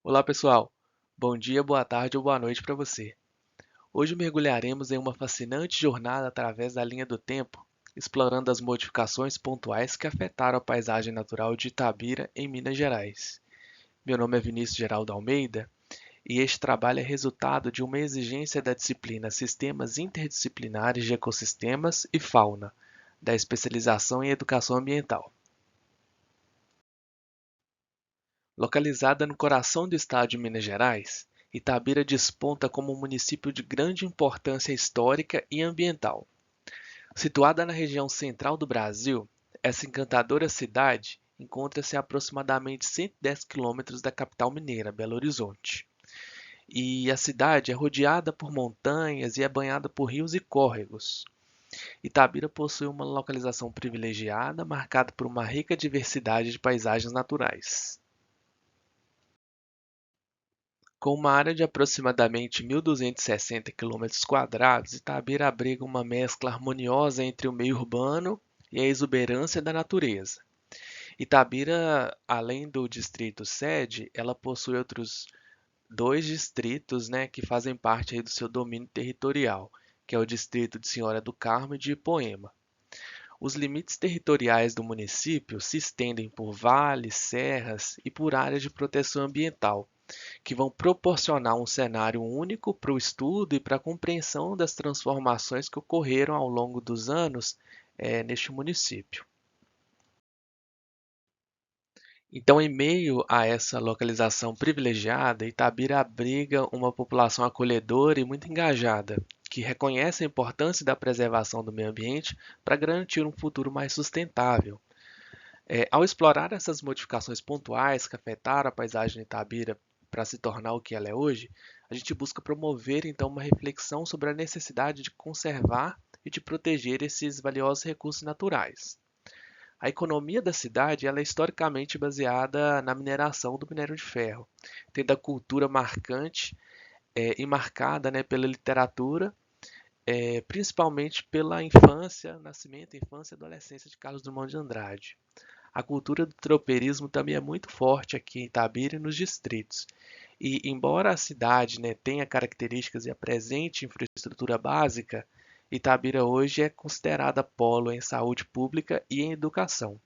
Olá pessoal, bom dia, boa tarde ou boa noite para você. Hoje mergulharemos em uma fascinante jornada através da linha do tempo, explorando as modificações pontuais que afetaram a paisagem natural de Itabira, em Minas Gerais. Meu nome é Vinícius Geraldo Almeida e este trabalho é resultado de uma exigência da disciplina Sistemas Interdisciplinares de Ecossistemas e Fauna, da especialização em Educação Ambiental. Localizada no coração do estado de Minas Gerais, Itabira desponta como um município de grande importância histórica e ambiental. Situada na região central do Brasil, essa encantadora cidade encontra-se a aproximadamente 110 quilômetros da capital mineira, Belo Horizonte. E a cidade é rodeada por montanhas e é banhada por rios e córregos. Itabira possui uma localização privilegiada, marcada por uma rica diversidade de paisagens naturais. Com uma área de aproximadamente 1.260 km², Itabira abriga uma mescla harmoniosa entre o meio urbano e a exuberância da natureza. Itabira, além do distrito sede, ela possui outros dois distritos, né, que fazem parte aí do seu domínio territorial, que é o distrito de Senhora do Carmo e de Ipoema. Os limites territoriais do município se estendem por vales, serras e por áreas de proteção ambiental, que vão proporcionar um cenário único para o estudo e para a compreensão das transformações que ocorreram ao longo dos anos neste município. Então, em meio a essa localização privilegiada, Itabira abriga uma população acolhedora e muito engajada, que reconhece a importância da preservação do meio ambiente para garantir um futuro mais sustentável. Ao explorar essas modificações pontuais que afetaram a paisagem de Itabira para se tornar o que ela é hoje, a gente busca promover então uma reflexão sobre a necessidade de conservar e de proteger esses valiosos recursos naturais. A economia da cidade ela é historicamente baseada na mineração do minério de ferro, tendo a cultura marcante e marcada, né, pela literatura, principalmente pela infância, nascimento, infância e adolescência de Carlos Drummond de Andrade. A cultura do tropeirismo também é muito forte aqui em Itabira e nos distritos. E embora a cidade, né, tenha características e apresente infraestrutura básica, Itabira hoje é considerada polo em saúde pública e em educação.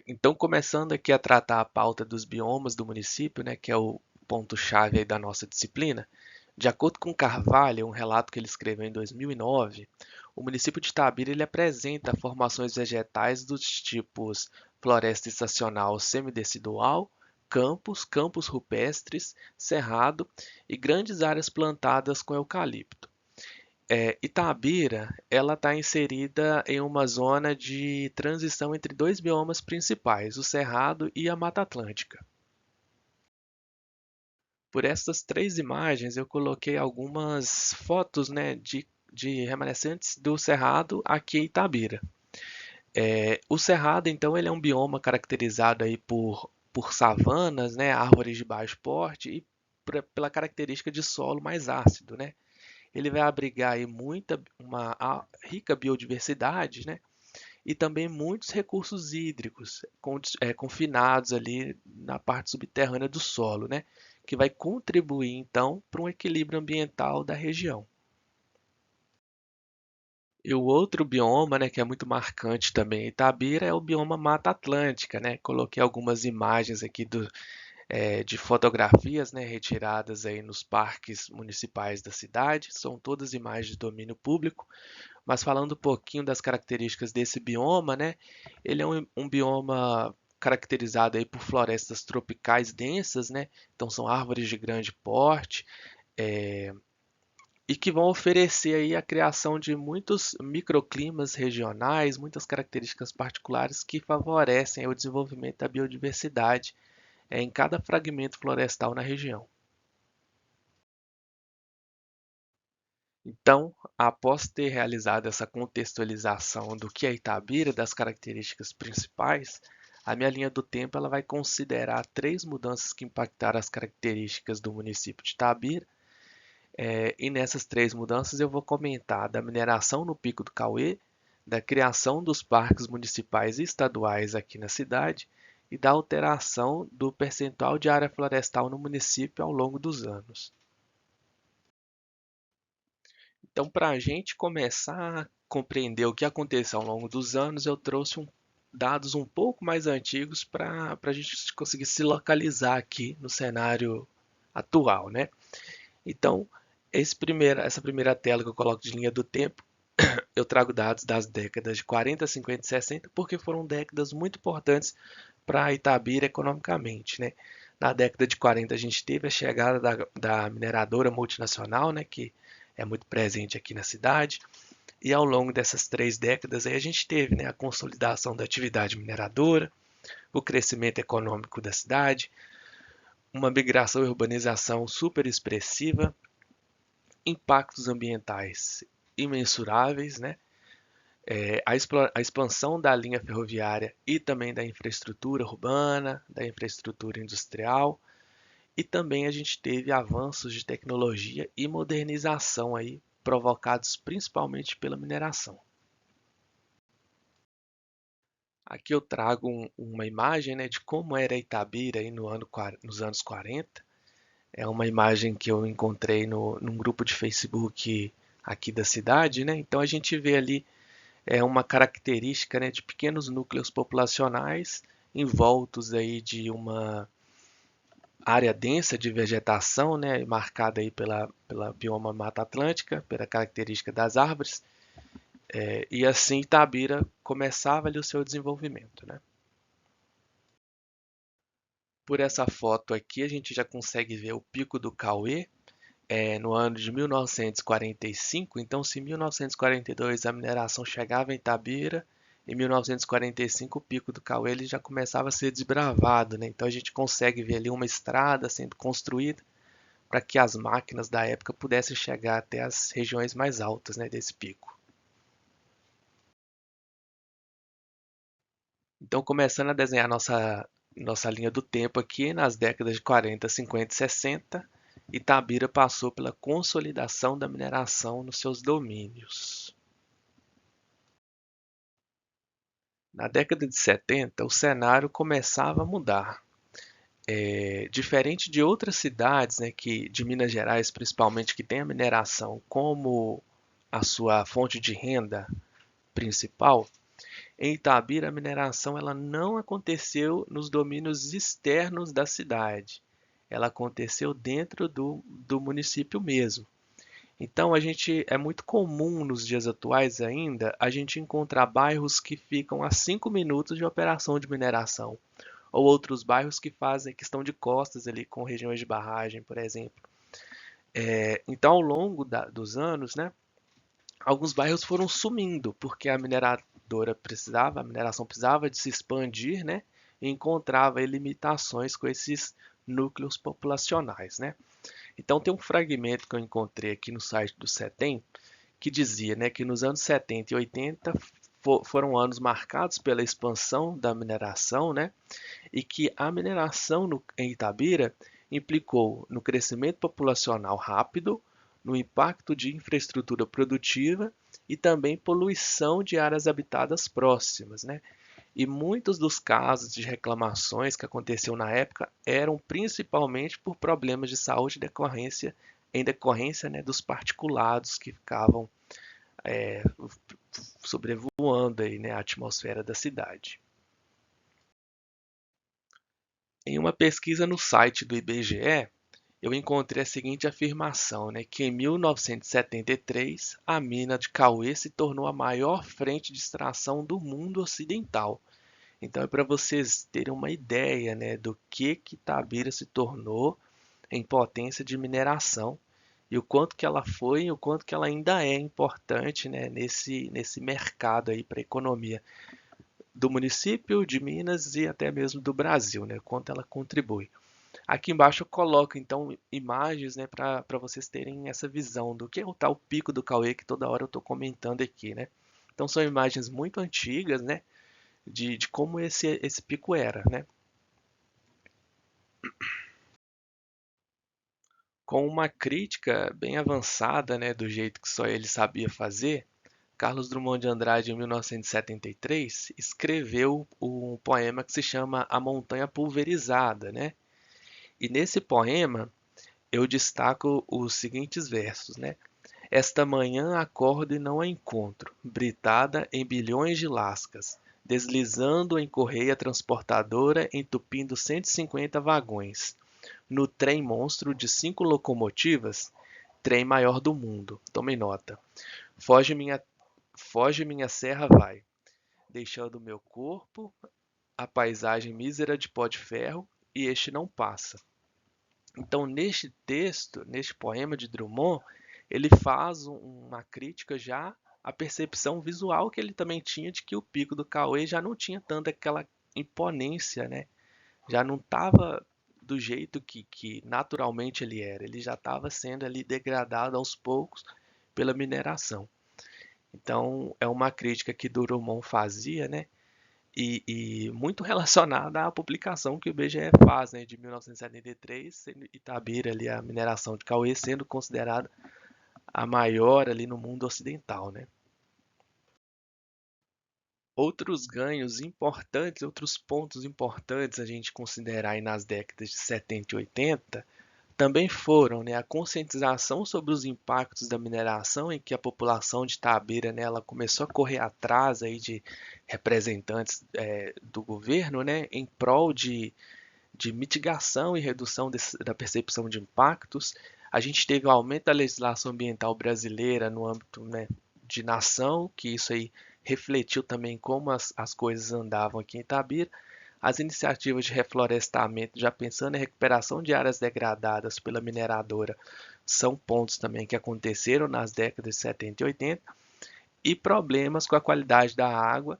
Então, começando aqui a tratar a pauta dos biomas do município, né, que é o ponto-chave aí da nossa disciplina, de acordo com Carvalho, um relato que ele escreveu em 2009, o município de Itabira ele apresenta formações vegetais dos tipos floresta estacional semidecidual, campos rupestres, cerrado e grandes áreas plantadas com eucalipto. Itabira, ela está inserida em uma zona de transição entre dois biomas principais, o Cerrado e a Mata Atlântica. Por essas três imagens, eu coloquei algumas fotos, né, de remanescentes do Cerrado aqui em Itabira. O Cerrado, então, ele é um bioma caracterizado aí por savanas, né, árvores de baixo porte e pela característica de solo mais ácido, né? Ele vai abrigar aí uma rica biodiversidade, né? E também muitos recursos hídricos confinados ali na parte subterrânea do solo, né? Que vai contribuir então para um equilíbrio ambiental da região. E o outro bioma, né, que é muito marcante também em Itabira é o bioma Mata Atlântica, né? Coloquei algumas imagens aqui de fotografias, né, retiradas aí nos parques municipais da cidade. São todas imagens de domínio público. Mas falando um pouquinho das características desse bioma, né? Ele é um bioma caracterizado aí por florestas tropicais densas, né? Então são árvores de grande porte, é, e que vão oferecer aí a criação de muitos microclimas regionais, muitas características particulares que favorecem o desenvolvimento da biodiversidade em cada fragmento florestal na região. Então, após ter realizado essa contextualização do que é Itabira, das características principais, a minha linha do tempo ela vai considerar três mudanças que impactaram as características do município de Itabira. E nessas três mudanças eu vou comentar da mineração no Pico do Cauê, da criação dos parques municipais e estaduais aqui na cidade e da alteração do percentual de área florestal no município ao longo dos anos. Então, para a gente começar a compreender o que aconteceu ao longo dos anos, eu trouxe dados um pouco mais antigos para a gente conseguir se localizar aqui no cenário atual, né? Então, essa primeira tela que eu coloco de linha do tempo, eu trago dados das décadas de 40, 50 e 60, porque foram décadas muito importantes para Itabira economicamente, né? Na década de 40 a gente teve a chegada da mineradora multinacional, né, que é muito presente aqui na cidade, e ao longo dessas 3 décadas aí a gente teve, né, a consolidação da atividade mineradora, o crescimento econômico da cidade, uma migração e urbanização super expressiva, impactos ambientais imensuráveis, né? A expansão da linha ferroviária e também da infraestrutura urbana, da infraestrutura industrial, e também a gente teve avanços de tecnologia e modernização aí, provocados principalmente pela mineração. Aqui eu trago uma imagem, né, de como era Itabira aí nos anos 40. É uma imagem que eu encontrei num grupo de Facebook aqui da cidade, né? Então a gente vê ali uma característica, né, de pequenos núcleos populacionais envoltos aí de uma área densa de vegetação, né, marcada aí pela bioma Mata Atlântica, pela característica das árvores, e assim Itabira começava ali o seu desenvolvimento, né? Por essa foto aqui a gente já consegue ver o Pico do Cauê, no ano de 1945. Então, se em 1942 a mineração chegava em Itabira, em 1945 o Pico do Cauê ele já começava a ser desbravado, né? Então a gente consegue ver ali uma estrada sendo construída para que as máquinas da época pudessem chegar até as regiões mais altas, né, desse pico. Então, começando a desenhar nossa linha do tempo aqui, nas décadas de 40, 50 e 60, Itabira passou pela consolidação da mineração nos seus domínios. Na década de 70, o cenário começava a mudar. Diferente de outras cidades, né, de Minas Gerais, principalmente, que tem a mineração como a sua fonte de renda principal, em Itabira a mineração ela não aconteceu nos domínios externos da cidade. Ela aconteceu dentro do município mesmo. Então é muito comum nos dias atuais ainda a gente encontrar bairros que ficam a 5 minutos de operação de mineração, ou outros bairros que estão de costas ali com regiões de barragem, por exemplo. Então, ao longo dos anos, né, alguns bairros foram sumindo porque a mineração precisava de se expandir, né, e encontrava limitações com esses núcleos populacionais, né? Então tem um fragmento que eu encontrei aqui no site do CETEM que dizia, né, que nos anos 70 e 80 foram anos marcados pela expansão da mineração, né, e que a mineração em Itabira implicou no crescimento populacional rápido, no impacto de infraestrutura produtiva e também poluição de áreas habitadas próximas, né? E muitos dos casos de reclamações que aconteciam na época eram principalmente por problemas de saúde em decorrência, né, dos particulados que ficavam é, sobrevoando aí, né, a atmosfera da cidade. Em uma pesquisa no site do IBGE, eu encontrei a seguinte afirmação, né, que em 1973 a mina de Cauê se tornou a maior frente de extração do mundo ocidental. Então é para vocês terem uma ideia, né, do que Itabira se tornou em potência de mineração e o quanto que ela foi e o quanto que ela ainda é importante, né, nesse mercado aí para a economia do município de Minas e até mesmo do Brasil, né, quanto ela contribui. Aqui embaixo eu coloco então imagens, né, para vocês terem essa visão do que é o tal Pico do Cauê que toda hora eu estou comentando aqui, né? Então são imagens muito antigas, né, de como esse pico era, né? Com uma crítica bem avançada, né, do jeito que só ele sabia fazer, Carlos Drummond de Andrade, em 1973, escreveu um poema que se chama A Montanha Pulverizada, né? E nesse poema eu destaco os seguintes versos, né? Esta manhã acordo e não a encontro, britada em bilhões de lascas, deslizando em correia transportadora, entupindo 150 vagões. No trem monstro de 5 locomotivas, trem maior do mundo. Tomem nota. Foge minha, foge minha serra vai, deixando meu corpo a paisagem mísera de pó de ferro, e este não passa. Então, neste texto, neste poema de Drummond, ele faz uma crítica já à percepção visual que ele também tinha de que o Pico do Cauê já não tinha tanta aquela imponência, né? Já não estava do jeito que naturalmente ele era. Ele já estava sendo ali degradado aos poucos pela mineração. Então, é uma crítica que Drummond fazia, né? E muito relacionada à publicação que o IBGE faz, né, de 1973, sendo Itabira ali a mineração de Cauê sendo considerada a maior ali no mundo ocidental, né? Outros ganhos importantes, outros pontos importantes a gente considerar aí nas décadas de 70 e 80 também foram, né, a conscientização sobre os impactos da mineração, em que a população de Itabira, né, ela começou a correr atrás aí de representantes do governo, né, em prol de mitigação e redução da percepção de impactos. A gente teve o aumento da legislação ambiental brasileira no âmbito, né, de nação, que isso aí refletiu também como as coisas andavam aqui em Itabira. As iniciativas de reflorestamento, já pensando em recuperação de áreas degradadas pela mineradora, são pontos também que aconteceram nas décadas de 70 e 80, e problemas com a qualidade da água,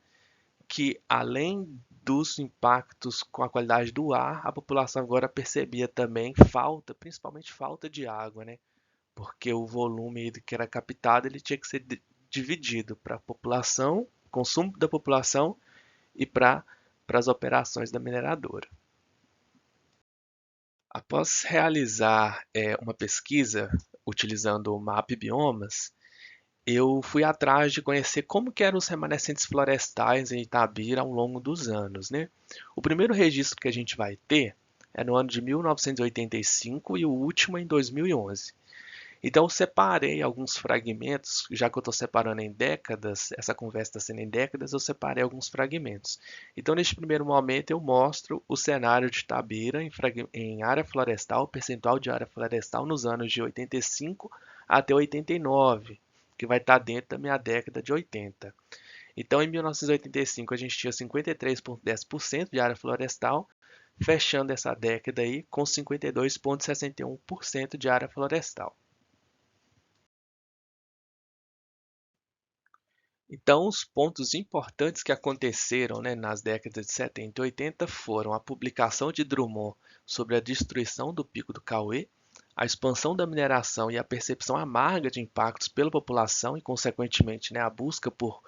que além dos impactos com a qualidade do ar, a população agora percebia também falta, principalmente falta de água, né? Porque o volume que era captado ele tinha que ser dividido para a população, consumo da população e para as operações da mineradora. Após realizar uma pesquisa utilizando o MAP Biomas, eu fui atrás de conhecer como que eram os remanescentes florestais em Itabira ao longo dos anos, né? O primeiro registro que a gente vai ter é no ano de 1985 e o último em 2011. Então eu separei alguns fragmentos, já que eu estou separando em décadas, essa conversa está sendo em décadas, eu separei alguns fragmentos. Então neste primeiro momento eu mostro o cenário de Itabira em área florestal, percentual de área florestal nos anos de 85 até 89, que vai estar dentro da minha década de 80. Então em 1985 a gente tinha 53,10% de área florestal, fechando essa década aí com 52,61% de área florestal. Então, os pontos importantes que aconteceram, né, nas décadas de 70 e 80 foram a publicação de Drummond sobre a destruição do Pico do Cauê, a expansão da mineração e a percepção amarga de impactos pela população e, consequentemente, né, a busca por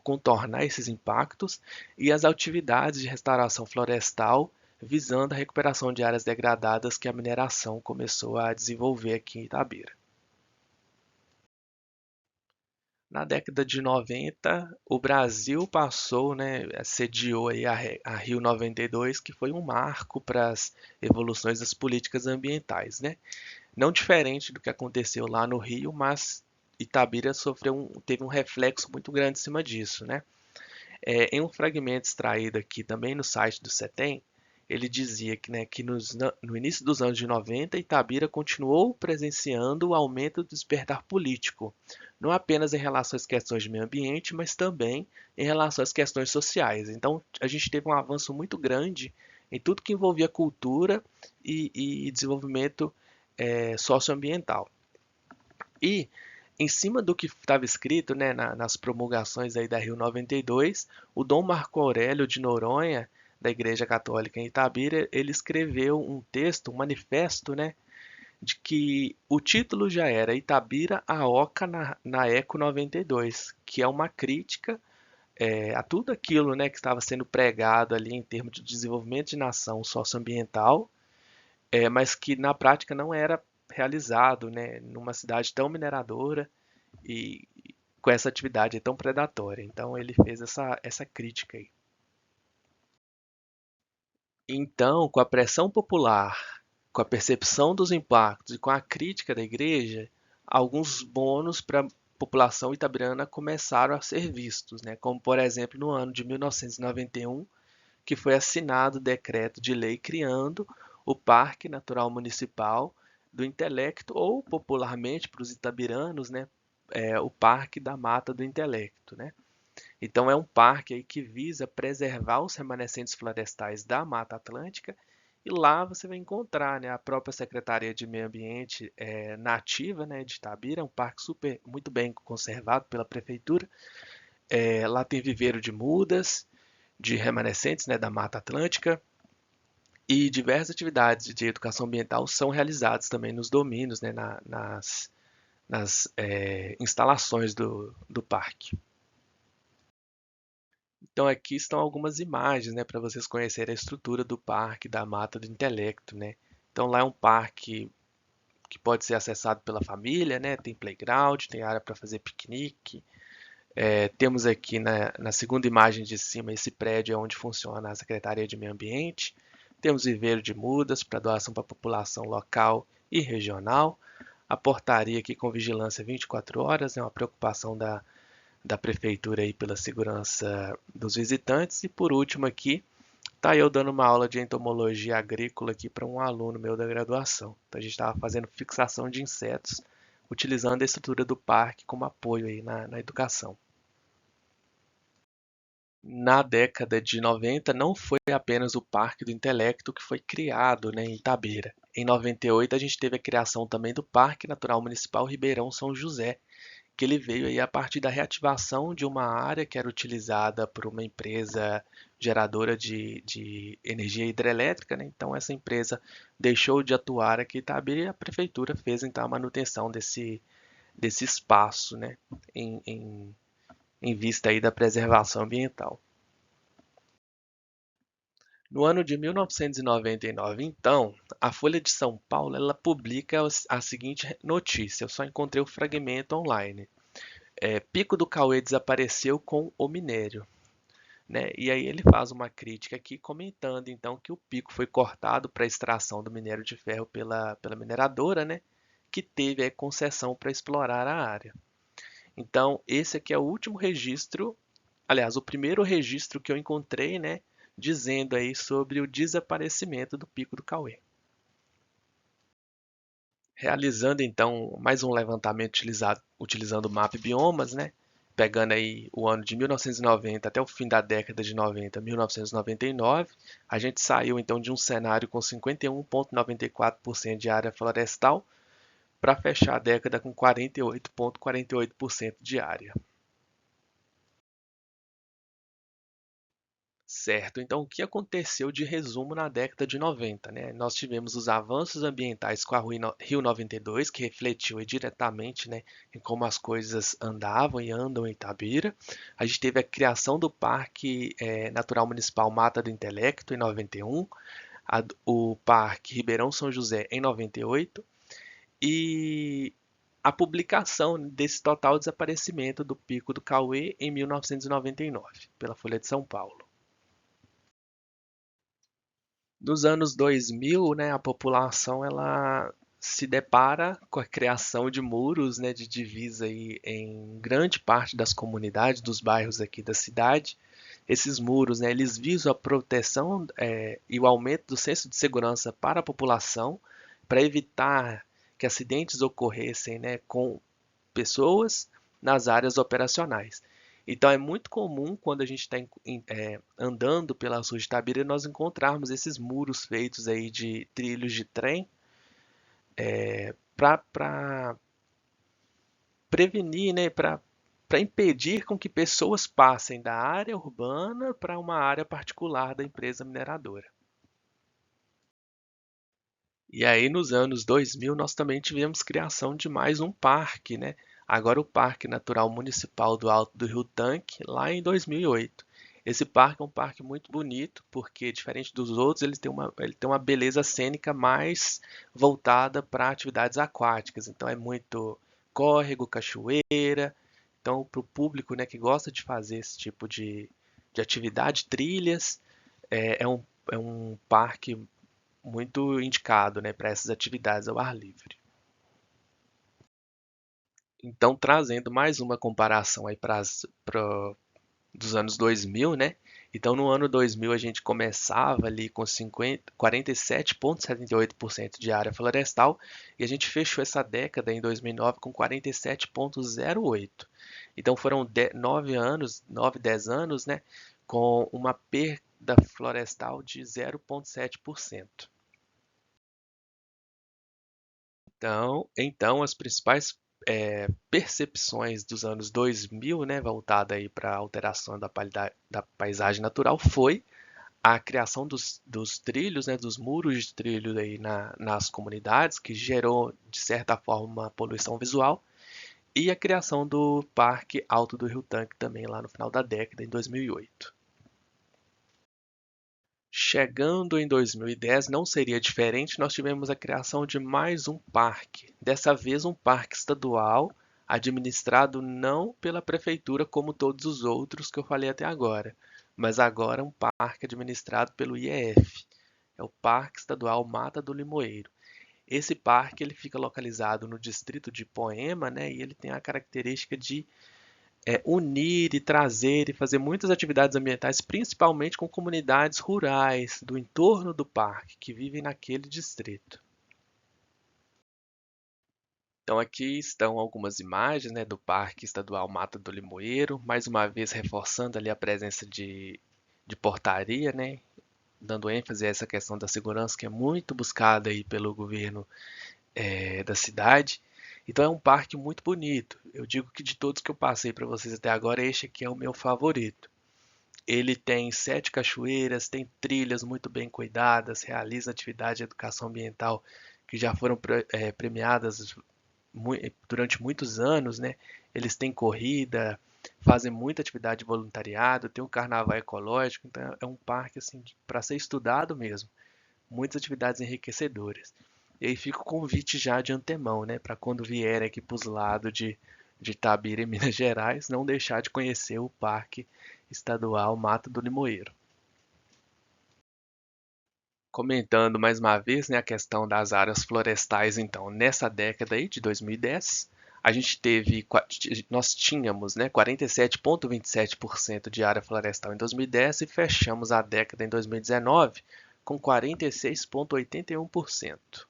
contornar esses impactos, e as atividades de restauração florestal visando a recuperação de áreas degradadas que a mineração começou a desenvolver aqui em Itabira. Na década de 90, o Brasil passou, né, sediou aí a Rio 92, que foi um marco para as evoluções das políticas ambientais, né? Não diferente do que aconteceu lá no Rio, mas Itabira teve um reflexo muito grande em cima disso, né? Em um fragmento extraído aqui também no site do CETEM, ele dizia que, né, que no início dos anos de 90, Itabira continuou presenciando o aumento do despertar político, não apenas em relação às questões de meio ambiente, mas também em relação às questões sociais. Então, a gente teve um avanço muito grande em tudo que envolvia cultura e desenvolvimento socioambiental. E em cima do que estava escrito, né, nas promulgações aí da Rio 92, o Dom Marco Aurélio de Noronha, da Igreja Católica em Itabira, ele escreveu um texto, um manifesto, né, de que o título já era Itabira a Oca na Eco 92, que é uma crítica a tudo aquilo, né, que estava sendo pregado ali em termos de desenvolvimento de nação socioambiental, mas que na prática não era realizado, né, numa cidade tão mineradora e, com essa atividade tão predatória. Então ele fez essa crítica aí. Então, com a pressão popular, com a percepção dos impactos e com a crítica da igreja, alguns bônus para a população itabirana começaram a ser vistos, né? Como, por exemplo, no ano de 1991, que foi assinado o decreto de lei criando o Parque Natural Municipal do Intelecto, ou popularmente para os itabiranos, né, o Parque da Mata do Intelecto, né? Então é um parque aí que visa preservar os remanescentes florestais da Mata Atlântica, e lá você vai encontrar, né, a própria Secretaria de Meio Ambiente nativa, né, de Itabira, é um parque muito bem conservado pela prefeitura. Lá tem viveiro de mudas, de remanescentes, né, da Mata Atlântica, e diversas atividades de educação ambiental são realizadas também nos domínios, né, nas instalações do parque. Então aqui estão algumas imagens, né, para vocês conhecerem a estrutura do Parque da Mata do Intelecto, né? Então lá é um parque que pode ser acessado pela família, né? Tem playground, tem área para fazer piquenique. Temos aqui na segunda imagem de cima esse prédio onde funciona a Secretaria de Meio Ambiente. Temos viveiro de mudas para doação para a população local e regional. A portaria aqui com vigilância 24 horas, é uma preocupação da prefeitura aí pela segurança dos visitantes. E por último aqui, tá eu dando uma aula de entomologia agrícola aqui para um aluno meu da graduação. Então a gente estava fazendo fixação de insetos, utilizando a estrutura do parque como apoio aí na educação. Na década de 90, não foi apenas o Parque do Intelecto que foi criado, né, em Itabira. Em 98, a gente teve a criação também do Parque Natural Municipal Ribeirão São José, que ele veio aí a partir da reativação de uma área que era utilizada por uma empresa geradora de energia hidrelétrica, né? Então essa empresa deixou de atuar aqui em Itabira e a prefeitura fez então a manutenção desse espaço, né? Em vista aí da preservação ambiental. No ano de 1999, então, a Folha de São Paulo ela publica a seguinte notícia. Eu só encontrei o fragmento online. Pico do Cauê desapareceu com o minério. Né? E aí ele faz uma crítica aqui comentando então que o pico foi cortado para a extração do minério de ferro pela mineradora, né? Que teve a concessão para explorar a área. Então esse aqui é o último registro, aliás, o primeiro registro que eu encontrei, né? Dizendo aí sobre o desaparecimento do Pico do Cauê. Realizando então mais um levantamento utilizando o Map Biomas, né? Pegando aí o ano de 1990 até o fim da década de 90, 1999, a gente saiu então de um cenário com 51,94% de área florestal para fechar a década com 48,48% de área. Certo, então o que aconteceu de resumo na década de 90, né? Nós tivemos os avanços ambientais com a Rio 92, que refletiu diretamente, né, em como as coisas andavam e andam em Itabira. A gente teve a criação do Parque Natural Municipal Mata do Intelecto em 91, o Parque Ribeirão São José em 98 e a publicação desse total desaparecimento do Pico do Cauê em 1999, pela Folha de São Paulo. Nos anos 2000, né, a população ela se depara com a criação de muros, né, de divisa aí em grande parte das comunidades, dos bairros aqui da cidade. Esses muros, né, eles visam a proteção e o aumento do senso de segurança para a população, para evitar que acidentes ocorressem, né, com pessoas nas áreas operacionais. Então é muito comum quando a gente está andando pelas ruas de Itabira nós encontrarmos esses muros feitos aí de trilhos de trem para prevenir, né, para impedir com que pessoas passem da área urbana para uma área particular da empresa mineradora. E aí nos anos 2000 nós também tivemos criação de mais um parque, né? Agora o Parque Natural Municipal do Alto do Rio Tanque, lá em 2008. Esse parque é um parque muito bonito, porque diferente dos outros, ele tem uma beleza cênica mais voltada para atividades aquáticas. Então é muito córrego, cachoeira, Então, para o público, né, que gosta de fazer esse tipo de atividade, trilhas, é um parque muito indicado, né, para essas atividades ao ar livre. Então, trazendo mais uma comparação aí dos anos 2000, né? Então, no ano 2000, a gente começava ali com 47,78% de área florestal e a gente fechou essa década em 2009 com 47,08%. Então, foram 9 anos, 9, 10 anos, né? Com uma perda florestal de 0,7%. Então as principais percepções dos anos 2000, né, voltada aí para a alteração da paisagem natural, foi a criação dos trilhos, né, dos muros de trilho aí nas comunidades, que gerou, de certa forma, uma poluição visual, e a criação do Parque Alto do Rio Tanque também lá no final da década, em 2008. Chegando em 2010, não seria diferente, nós tivemos a criação de mais um parque, dessa vez um parque estadual, administrado não pela prefeitura como todos os outros que eu falei até agora, mas agora um parque administrado pelo IEF, é o Parque Estadual Mata do Limoeiro. Esse parque ele fica localizado no distrito de Poema, né, e ele tem a característica de unir e trazer e fazer muitas atividades ambientais, principalmente com comunidades rurais do entorno do parque que vivem naquele distrito. Então aqui estão algumas imagens, né, do Parque Estadual Mata do Limoeiro, mais uma vez reforçando ali a presença de portaria, né, dando ênfase a essa questão da segurança que é muito buscada aí pelo governo da cidade. Então é um parque muito bonito. Eu digo que de todos que eu passei para vocês até agora, este aqui é o meu favorito. Ele tem 7 cachoeiras, tem trilhas muito bem cuidadas, realiza atividade de educação ambiental que já foram premiadas durante muitos anos, né? Eles têm corrida, fazem muita atividade de voluntariado, tem um carnaval ecológico, então é um parque assim para ser estudado mesmo. Muitas atividades enriquecedoras. E aí fica o convite já de antemão, né, para quando vier aqui para os lados de Itabira, em Minas Gerais, não deixar de conhecer o Parque Estadual Mata do Limoeiro. Comentando mais uma vez, né, a questão das áreas florestais, então, nessa década aí de 2010, a gente nós tínhamos, né, 47,27% de área florestal em 2010 e fechamos a década em 2019 com 46,81%.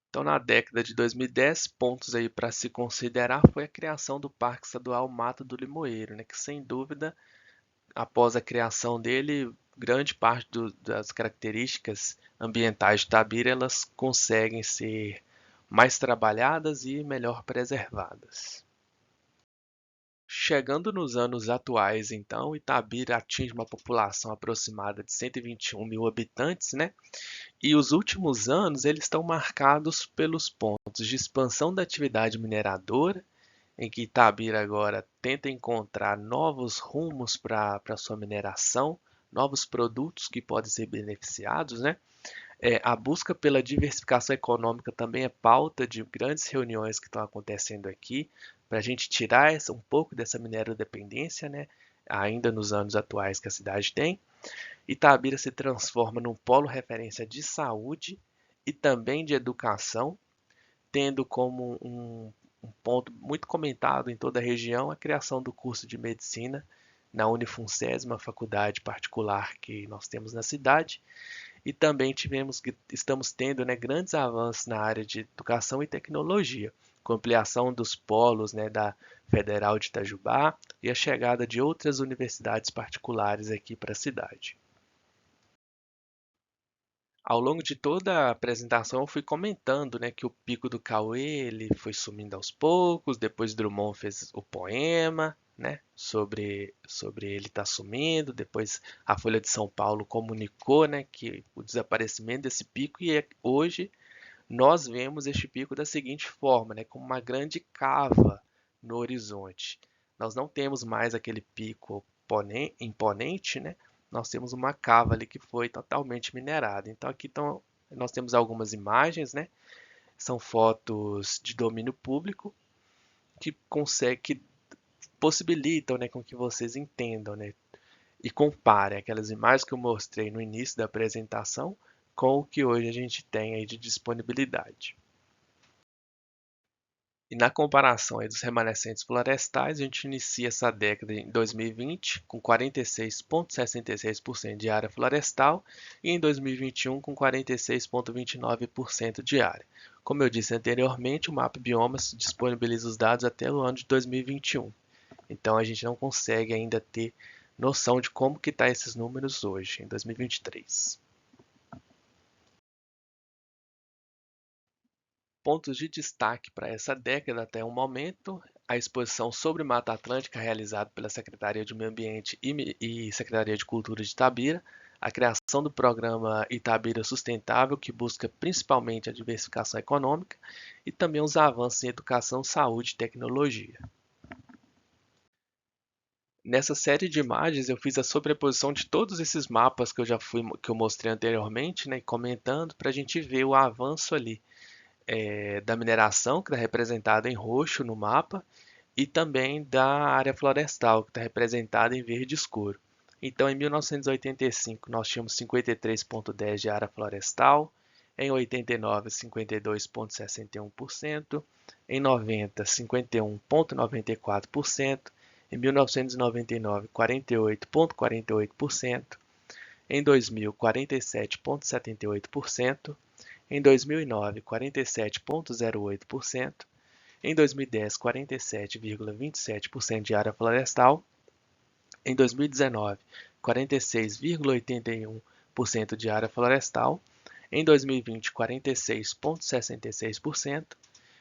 Então, na década de 2010, pontos aí para se considerar foi a criação do Parque Estadual Mata do Limoeiro, né, que sem dúvida, após a criação dele, grande parte das características ambientais de Tabira elas conseguem ser mais trabalhadas e melhor preservadas. Chegando nos anos atuais, então, Itabira atinge uma população aproximada de 121 mil habitantes, né? E os últimos anos eles estão marcados pelos pontos de expansão da atividade mineradora, em que Itabira agora tenta encontrar novos rumos para sua mineração, novos produtos que podem ser beneficiados, né? A busca pela diversificação econômica também é pauta de grandes reuniões que estão acontecendo aqui, para a gente tirar um pouco dessa minerodependência, né? Ainda nos anos atuais que a cidade tem. Itabira se transforma num polo referência de saúde e também de educação, tendo como um ponto muito comentado em toda a região a criação do curso de medicina na Unifuncesm, uma faculdade particular que nós temos na cidade, e também estamos tendo, né, grandes avanços na área de educação e tecnologia, com ampliação dos polos, né, da Federal de Itajubá e a chegada de outras universidades particulares aqui para a cidade. Ao longo de toda a apresentação, eu fui comentando, né, que o Pico do Cauê ele foi sumindo aos poucos, depois Drummond fez o poema, né, sobre ele estar sumindo, depois a Folha de São Paulo comunicou, né, que o desaparecimento desse pico e hoje nós vemos este pico da seguinte forma, né, como uma grande cava no horizonte. Nós não temos mais aquele pico imponente, né? Nós temos uma cava ali que foi totalmente minerada. Então aqui nós temos algumas imagens, né? São fotos de domínio público que possibilitam, né, com que vocês entendam, né, e comparem aquelas imagens que eu mostrei no início da apresentação com o que hoje a gente tem aí de disponibilidade. E na comparação aí dos remanescentes florestais, a gente inicia essa década em 2020 com 46,66% de área florestal e em 2021 com 46,29% de área. Como eu disse anteriormente, o Mapa Biomas disponibiliza os dados até o ano de 2021. Então a gente não consegue ainda ter noção de como que está esses números hoje, em 2023. Pontos de destaque para essa década até o momento: a exposição sobre Mata Atlântica realizada pela Secretaria de Meio Ambiente e Secretaria de Cultura de Itabira, a criação do programa Itabira Sustentável, que busca principalmente a diversificação econômica, e também os avanços em educação, saúde e tecnologia. Nessa série de imagens eu fiz a sobreposição de todos esses mapas que eu mostrei anteriormente, né, comentando para a gente ver o avanço ali da mineração, que está representada em roxo no mapa, e também da área florestal, que está representada em verde escuro. Então, em 1985, nós tínhamos 53,10% de área florestal, em 89, 52,61%, em 90, 51,94%, em 1999, 48,48%, em 2000, 47,78%, em 2009, 47,08%, em 2010, 47,27% de área florestal, em 2019, 46,81% de área florestal, em 2020, 46,66%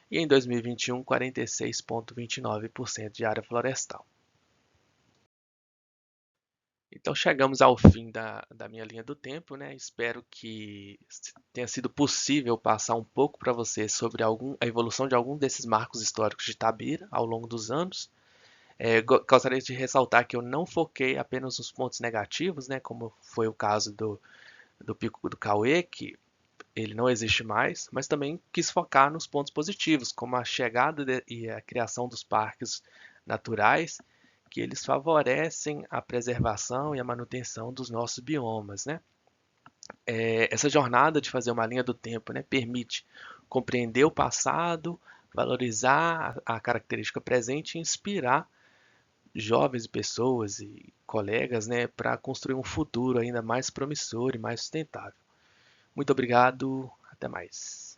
e em 2021, 46,29% de área florestal. Então chegamos ao fim da minha linha do tempo, né? Espero que tenha sido possível passar um pouco para vocês sobre a evolução de algum desses marcos históricos de Itabira ao longo dos anos. Gostaria de ressaltar que eu não foquei apenas nos pontos negativos, né? Como foi o caso do Pico do Cauê, que ele não existe mais, mas também quis focar nos pontos positivos, como a chegada e a criação dos parques naturais, que eles favorecem a preservação e a manutenção dos nossos biomas, né? Essa jornada de fazer uma linha do tempo, né, permite compreender o passado, valorizar a característica presente e inspirar jovens pessoas e colegas, né, para construir um futuro ainda mais promissor e mais sustentável. Muito obrigado, até mais.